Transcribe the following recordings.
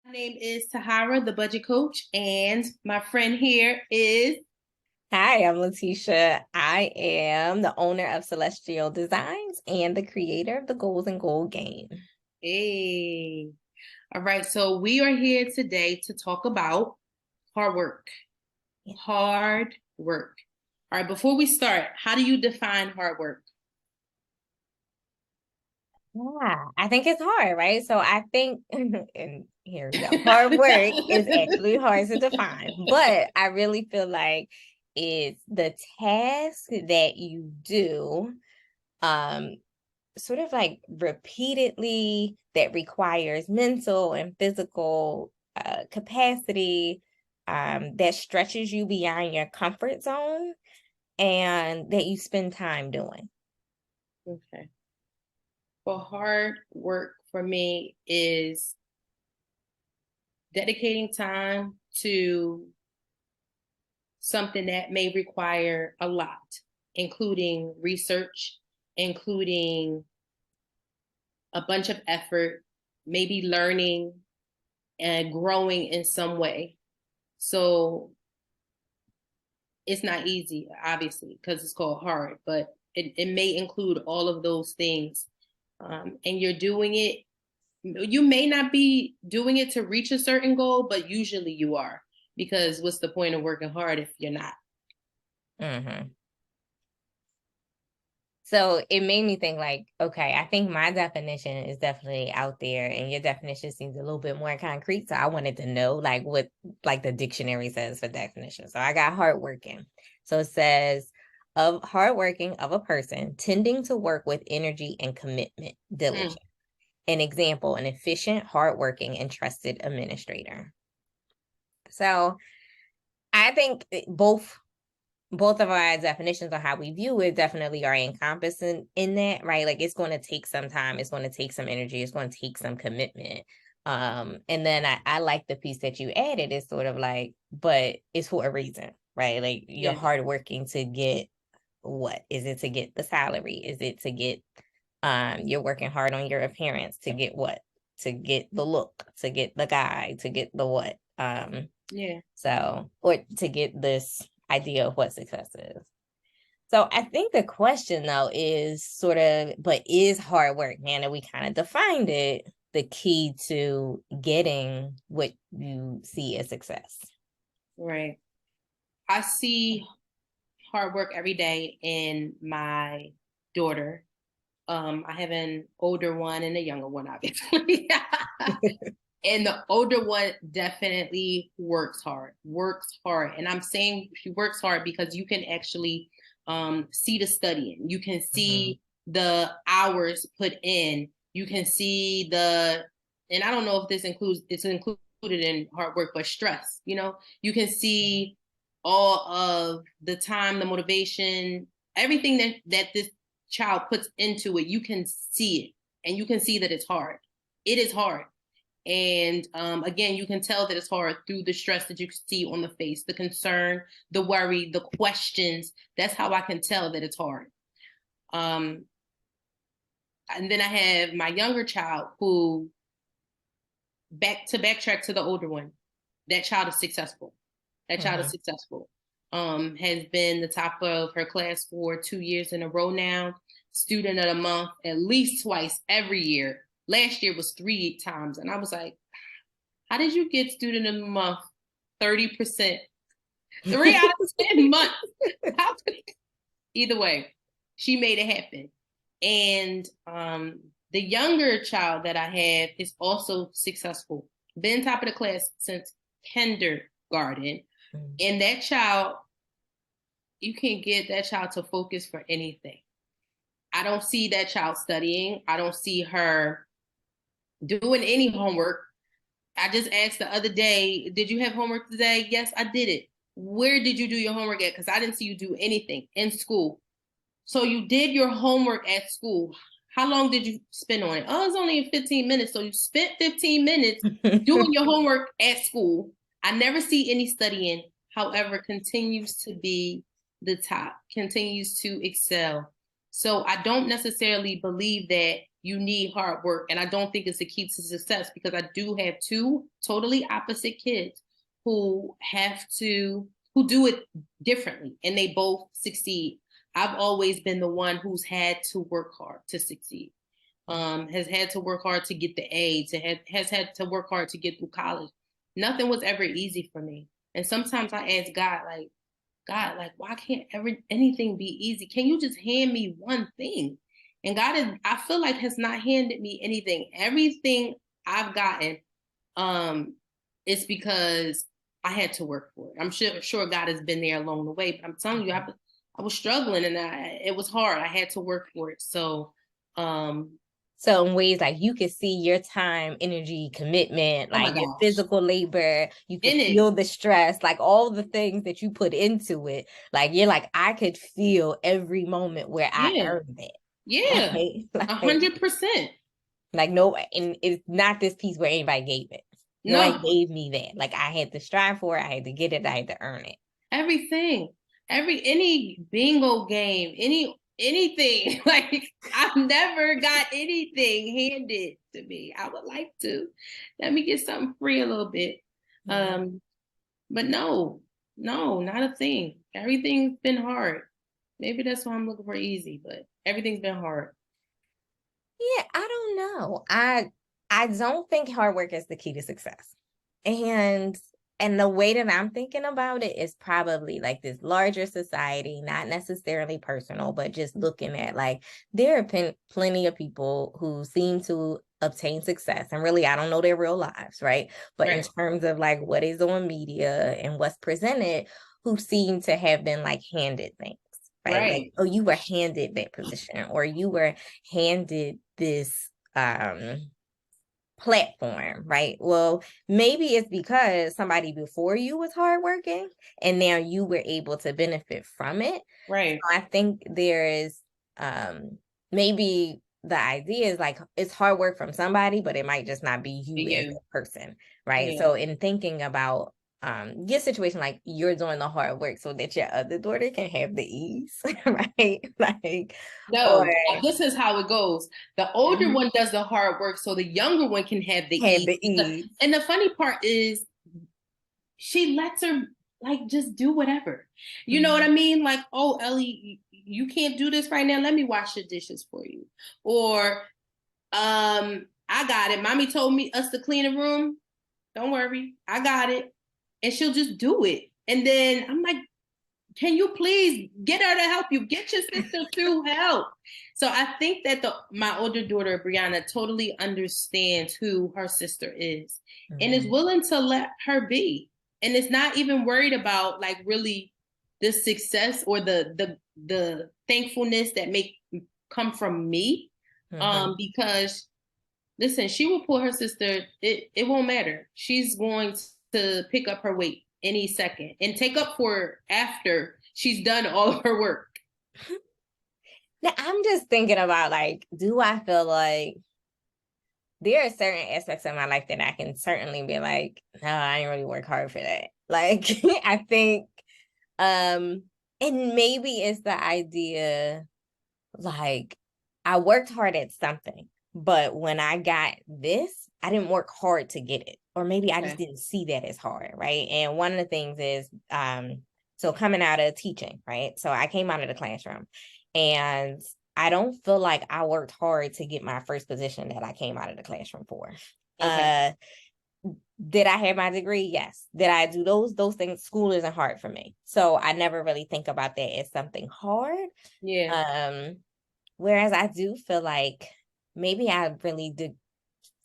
My name is Tahara, the budget coach, and my friend here is. Hi, I'm Letitia. I am the owner of Celestial Designs and the creator of the Goals and Gold Game. Hey. All right, so we are here today to talk about hard work. Hard work. All right, before we start, how do you define hard work? Yeah, I think it's hard, right? So I think, and here we go, hard work is actually hard to define, but I really feel like it's the task that you do, um, sort of like repeatedly that requires mental and physical capacity, that stretches you beyond your comfort zone and that you spend time doing. Okay. Well, hard work for me is dedicating time to something that may require a lot, including research, including a bunch of effort, maybe learning and growing in some way. So it's not easy, obviously, because it's called hard, but it may include all of those things. And you're doing it, you may not be doing it to reach a certain goal, but usually you are, because what's the point of working hard if you're not? Mm-hmm. So it made me think like, okay, I think my definition is definitely out there and your definition seems a little bit more concrete. So I wanted to know like what like the dictionary says for definition. So I got hardworking. So it says of hardworking of a person tending to work with energy and commitment, Mm. diligent. An example, an efficient, hardworking, and trusted administrator. So I think both of our definitions on how we view it definitely are encompassing in that, right? Like it's going to take some time, it's going to take some energy, it's going to take some commitment. And then I like the piece that you added is sort of like, but it's for a reason, right? Like you're Yeah. hardworking to get what? Is it to get the salary? Is it to get you're working hard on your appearance to get what? To get the look, to get the guy, to get the what? Yeah. So or to get this idea of what success is. So I think the question though is sort of, but is hard work, man, and we kind of defined it, the key to getting what you see as success. Right. I see hard work every day in my daughter. I have an older one and a younger one, obviously. And the older one definitely works hard. And I'm saying she works hard because you can actually see the studying. You can Mhm. see the hours put in. You can see and I don't know if it's included in hard work, but stress, you can see all of the time, the motivation, everything that this child puts into it. You can see it and you can see that it's hard. It is hard. And again, you can tell that it's hard through the stress that you can see on the face, the concern, the worry, the questions. That's how I can tell that it's hard. Um, and then I have my younger child who, backtrack to the older one, that child is successful. That child is Mhm. successful. Has been the top of her class for 2 years in a row now. Student of the month at least twice every year. Last year was 3 times. And I was like, how did you get student of the month 30%? 3 out of 10 months. How Either way, she made it happen. And the younger child that I have is also successful. Been top of the class since kindergarten. And that child, you can get that child to focus for anything. I don't see that child studying. I don't see her doing any homework. I just asked the other day, did you have homework today? Yes, I did it. Where did you do your homework at? Because I didn't see you do anything in school. So you did your homework at school. How long did you spend on it? Oh, it's only 15 minutes. So you spent 15 minutes doing your homework at school. I never see any studying, however, continues to be the top, continues to excel. So I don't necessarily believe that you need hard work. And I don't think it's the key to success, because I do have two totally opposite kids who do it differently, and they both succeed. I've always been the one who's had to work hard to succeed. Has had to work hard to get the A, has had to work hard to get through college. Nothing was ever easy for me. And sometimes I ask God, like, why can't anything be easy? Can you just hand me one thing? And I feel like, has not handed me anything. Everything I've gotten, is because I had to work for it. I'm sure God has been there along the way, but I'm telling you, I was struggling, and it was hard. I had to work for it. So, so in ways like you can see your time, energy, commitment, like your physical labor, you can feel the stress, like all the things that you put into it. Like you're like, I could feel every moment where I earned it. Yeah, 100%. Like, no, and it's not this piece where anybody gave it. Nobody gave me that. Like I had to strive for it. I had to get it. I had to earn it. Everything, any bingo game, anything. Like, I've never got anything handed to me. I would like to. Let me get something free a little bit. But no, not a thing. Everything's been hard. Maybe that's why I'm looking for easy, but everything's been hard. Yeah, I don't know. I don't think hard work is the key to success. And the way that I'm thinking about it is probably like this larger society, not necessarily personal, but just looking at like there are plenty of people who seem to obtain success, and really I don't know their real lives, right? But in terms of like what is on media and what's presented, who seem to have been like handed things, right? Like, oh, you were handed that position, or you were handed this platform, right? Well, maybe it's because somebody before you was hardworking and now you were able to benefit from it. Right. So I think there is maybe the idea is like it's hard work from somebody, but it might just not be you as a person, right? Yeah. So in thinking about your situation, like you're doing the hard work so that your other daughter can have the ease, right? Like, no, this is how it goes. The older one does the hard work so the younger one can have the ease. And the funny part is she lets her like just do whatever. You know what I mean? Like, oh, Ellie, you can't do this right now. Let me wash your dishes for you. Or I got it. Mommy told us to clean the room. Don't worry, I got it. And she'll just do it. And then I'm like, can you please get her to help you? Get your sister to help. So I think that my older daughter, Brianna, totally understands who her sister is and is willing to let her be. And is not even worried about like really the success or the thankfulness that may come from me. Because listen, she will pull her sister. It won't matter. She's going to pick up her weight any second and take up for her after she's done all of her work. Now, I'm just thinking about like, do I feel like there are certain aspects of my life that I can certainly be like, no, I didn't really work hard for that. Like, I think, and maybe it's the idea, like, I worked hard at something, but when I got this, I didn't work hard to get it. Or maybe I just didn't see that as hard, right? And one of the things is, so coming out of teaching, right? So I came out of the classroom and I don't feel like I worked hard to get my first position that I came out of the classroom for. Did I have my degree? Yes. Did I do those things? School isn't hard for me. So I never really think about that as something hard. Yeah. Whereas I do feel like maybe I really did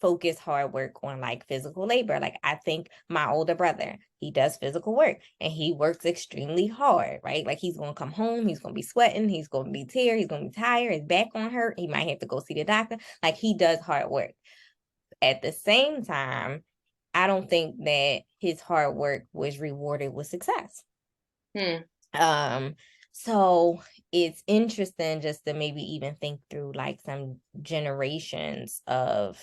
focus hard work on like physical labor. Like I think my older brother, he does physical work and he works extremely hard, right? Like he's going to come home, he's going to be sweating, he's going to be tired, he's going to be tired, his back gonna hurt, he might have to go see the doctor. Like he does hard work. At the same time, I don't think that his hard work was rewarded with success. So it's interesting just to maybe even think through like some generations of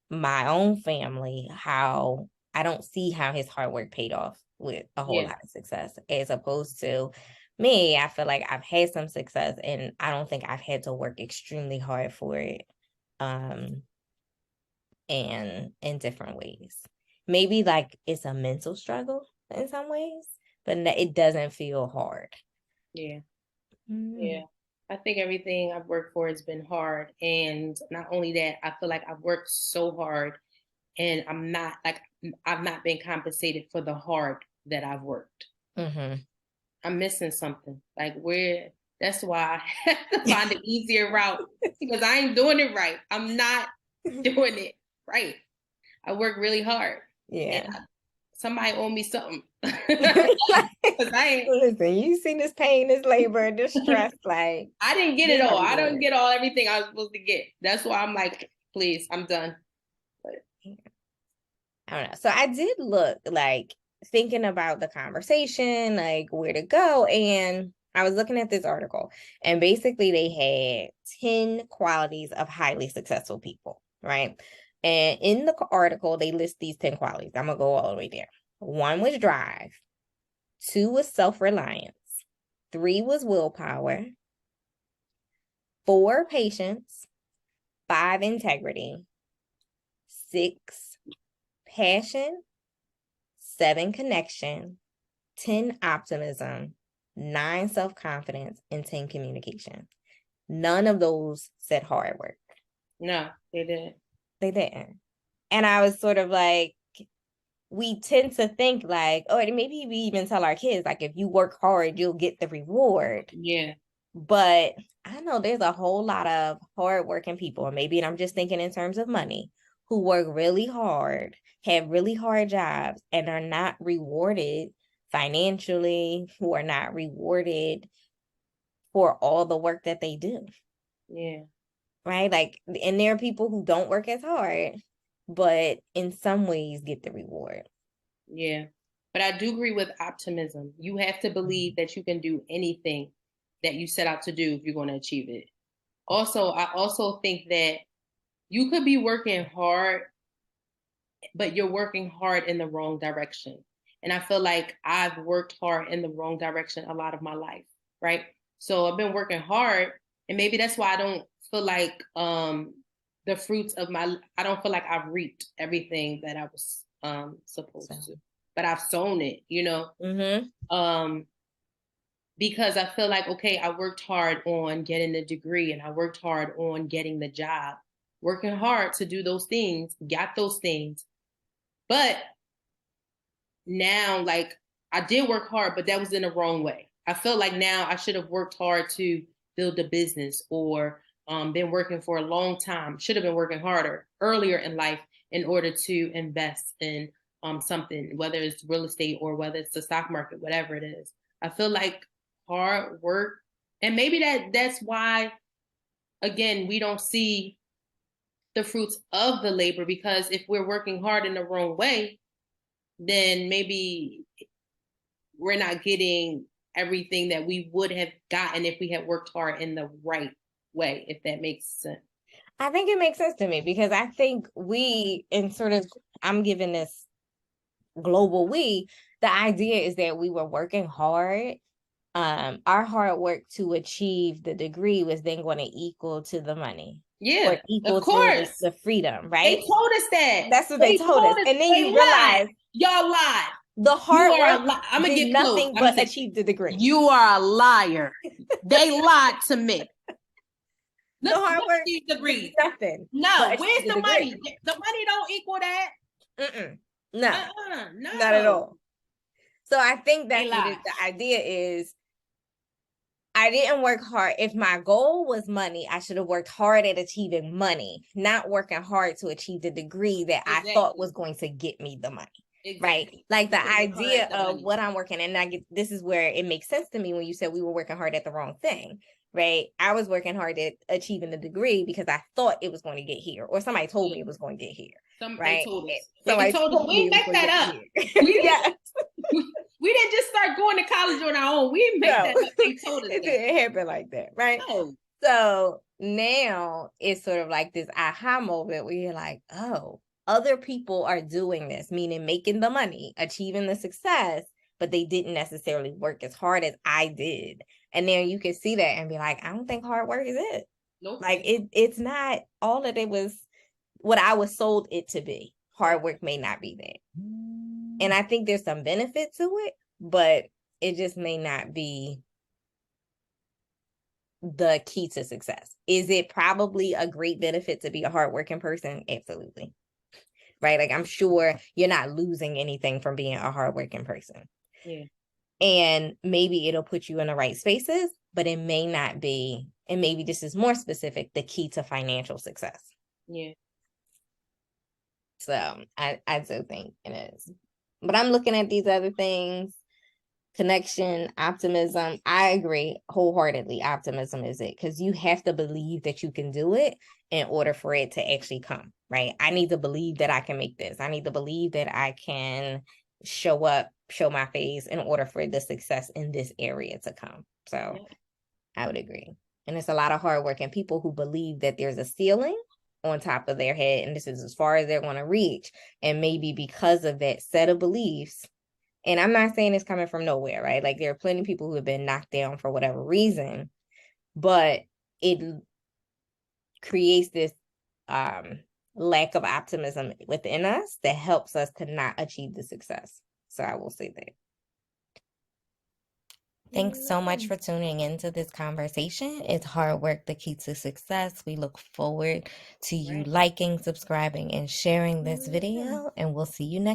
my own family, how I don't see how his hard work paid off with a whole lot of success, as opposed to me. I feel like I've had some success and I don't think I've had to work extremely hard for it. and in different ways. Maybe like it's a mental struggle in some ways, but it doesn't feel hard. Yeah. Mm. Yeah. I think everything I've worked for has been hard. And not only that, I feel like I've worked so hard and I've not been compensated for the hard that I've worked. Mm-hmm. I'm missing something. That's why I have to find an easier route because I ain't doing it right. I'm not doing it right. I work really hard. Yeah. Somebody owe me something. Listen, you seen this pain, this labor, this stress, like I didn't get it all. I don't get everything I was supposed to get. That's why I'm like, please, I'm done. But I don't know. So I did look, like, thinking about the conversation, like where to go, and I was looking at this article, and basically they had 10 qualities of highly successful people, right? And in the article, they list these 10 qualities. I'm gonna go all the way there. 1 was drive, 2 was self-reliance, 3 was willpower, 4 patience, 5 integrity, 6 passion, 7 connection, 10 optimism, 9 self-confidence, and 10 communication. None of those said hard work. No, they didn't. They didn't. And I was sort of like, we tend to think like, oh, and maybe we even tell our kids, like, if you work hard, you'll get the reward. Yeah. But I know there's a whole lot of hardworking people, and maybe I'm just thinking in terms of money, who work really hard, have really hard jobs, and are not rewarded financially, who are not rewarded for all the work that they do. Yeah. Right? Like, and there are people who don't work as hard, but in some ways get the reward. Yeah. But I do agree with optimism. You have to believe that you can do anything that you set out to do if you're going to achieve it. Also, I also think that you could be working hard, but you're working hard in the wrong direction. And I feel like I've worked hard in the wrong direction a lot of my life, right? So I've been working hard, and maybe that's why I don't feel like the fruits of I don't feel like I've reaped everything that I was supposed to. But I've sown it, you know? Mm-hmm. Because I feel like, okay, I worked hard on getting the degree and I worked hard on getting the job, working hard to do those things, got those things. But now, like, I did work hard, but that was in the wrong way. I feel like now I should have worked hard to build a business or been working for a long time, should have been working harder earlier in life in order to invest in something, whether it's real estate or whether it's the stock market, whatever it is. I feel like hard work, and maybe that's why, again, we don't see the fruits of the labor, because if we're working hard in the wrong way, then maybe we're not getting everything that we would have gotten if we had worked hard in the right way, if that makes sense. I think it makes sense to me, because I think I'm giving this global the idea is that we were working hard. Our hard work to achieve the degree was then going to equal to the money. Yeah, or equal of course. To the freedom, right? They told us that. That's what they told us. And then you realize y'all lied. The hard work I'm gonna get nothing but achieve the degree. You are a liar. They lied to me. The hard work degree. Nothing. No, where's the money? The money don't equal that. No, no, not at all. So I think that the idea is, I didn't work hard. If my goal was money, I should have worked hard at achieving money, not working hard to achieve the degree that I thought was going to get me the money. Exactly. Right? Like the idea of what I'm working, and this is where it makes sense to me when you said we were working hard at the wrong thing, right? I was working hard at achieving the degree because I thought it was going to get here, or somebody told me it was going to get here. Somebody told us. Somebody told us. We didn't make that up. We didn't just start going to college on our own. We didn't make that up. They told us it didn't happen like that, right? No. So now it's sort of like this aha moment where you're like, oh, other people are doing this, meaning making the money, achieving the success, but they didn't necessarily work as hard as I did. And then you can see that and be like, I don't think hard work is it. Nope. Like it's not all that it was what I was sold it to be. Hard work may not be that. And I think there's some benefit to it, but it just may not be the key to success. Is it probably a great benefit to be a hardworking person? Absolutely. Right? Like I'm sure you're not losing anything from being a hardworking person. Yeah. And maybe it'll put you in the right spaces, but it may not be, and maybe this is more specific, the key to financial success. Yeah. So I do think it is. But I'm looking at these other things. Connection, optimism. I agree wholeheartedly. Optimism is it, because you have to believe that you can do it in order for it to actually come, right? I need to believe that I can make this. I need to believe that I can show up, show my face in order for the success in this area to come. So I would agree. And it's a lot of hardworking people who believe that there's a ceiling on top of their head and this is as far as they're going to reach. And maybe because of that set of beliefs, and I'm not saying it's coming from nowhere, right? Like there are plenty of people who have been knocked down for whatever reason, but it creates this lack of optimism within us that helps us to not achieve the success. So I will say that. Thanks so much for tuning into this conversation. It's hard work, the key to success. We look forward to you liking, subscribing, and sharing this video, and we'll see you next